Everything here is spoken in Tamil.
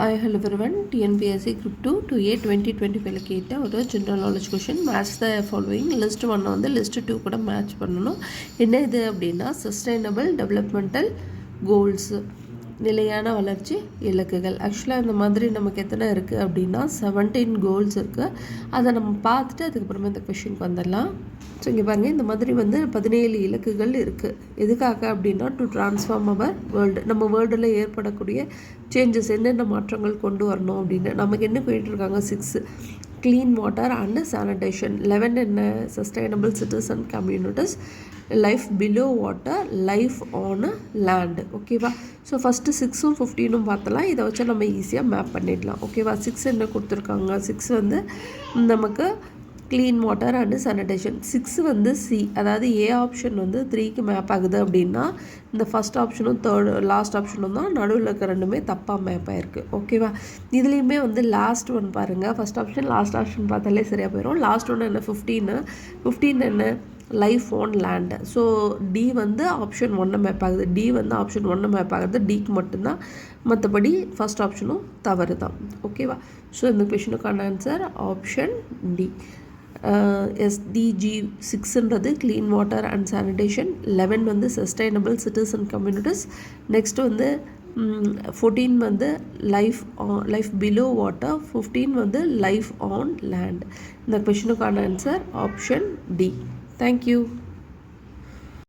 Hi, hello everyone. TNPSC Group 2 to A 2025 கேட்ட ஒரு general knowledge question match the following list 1 வந்து லிஸ்ட் 2 கூட மேட்ச் பண்ணணும். என்ன இது அப்படின்னா சஸ்டைனபிள் டெவலப்மெண்டல் கோல்ஸ், நிலையான வளர்ச்சி இலக்குகள். ஆக்சுவலாக இந்த மாதிரி நமக்கு எத்தனை இருக்குது அப்படின்னா 17 கோல்ஸ் இருக்குது. அதை நம்ம பார்த்துட்டு அதுக்கப்புறமா இந்த கொஷினுக்கு வந்துடலாம். ஸோ இங்கே பாருங்கள், இந்த மாதிரி வந்து 17 இலக்குகள் இருக்குது. எதுக்காக அப்படின்னா டு ட்ரான்ஸ்ஃபார்ம் அவர் வேர்ல்டு, நம்ம வேர்ல்டில் ஏற்படக்கூடிய சேஞ்சஸ், என்னென்ன மாற்றங்கள் கொண்டு வரணும் அப்படின்னு. நமக்கு என்ன கேட்டிருக்காங்க 6 க்ளீன் வாட்டர் அண்ட் சானிடேஷன், 11 என்ன sustainable cities and communities, life below water, life on land. ஓகேவா? ஸோ ஃபஸ்ட்டு 6ம் 15ம் பார்த்தலாம். இதை வச்சு நம்ம ஈஸியாக மேப் பண்ணிடலாம். ஓகேவா? 6 என்ன கொடுத்துருக்காங்க, 6 வந்து நமக்கு க்ளீன் வாட்டர் அண்டு சானிடேஷன். 6 வந்து சி, அதாவது ஏ ஆப்ஷன் வந்து 3க்கு மேப் ஆகுது அப்படின்னா இந்த ஃபஸ்ட் ஆப்ஷனும் லாஸ்ட் ஆப்ஷனும் தான் நடுவில் இருக்க ரெண்டுமே தப்பாக மேப் ஆகிருக்கு. ஓகேவா? இதுலேயுமே வந்து லாஸ்ட் ஒன் பாருங்கள், ஃபஸ்ட் ஆப்ஷன் லாஸ்ட் ஆப்ஷன் பார்த்தாலே சரியாக போயிடும். லாஸ்ட் ஒன்று என்ன 15 என்ன life on land. So T வந்து ஆப்ஷன் 1 மேப் ஆகுது, டி வந்து ஆப்ஷன் 1 மேப் ஆகுது, டிக்கு மட்டும்தான். மற்றபடி ஃபஸ்ட் ஆப்ஷனும் தவறு தான். ஓகேவா? ஸோ இந்த கொஷனுக்கான ஆன்சர் ஆப்ஷன் டி. எஸ்டிஜி 6ன்றது க்ளீன் வாட்டர் அண்ட் சானிடேஷன், 11 வந்து sustainable cities and communities, next வந்து 14 வந்து லைஃப் பிலோ வாட்டர், 15 வந்து லைஃப் ஆன் லேண்ட். இந்த கொஷனுக்கான ஆன்சர் ஆப்ஷன் டி. தேங்க்யூ.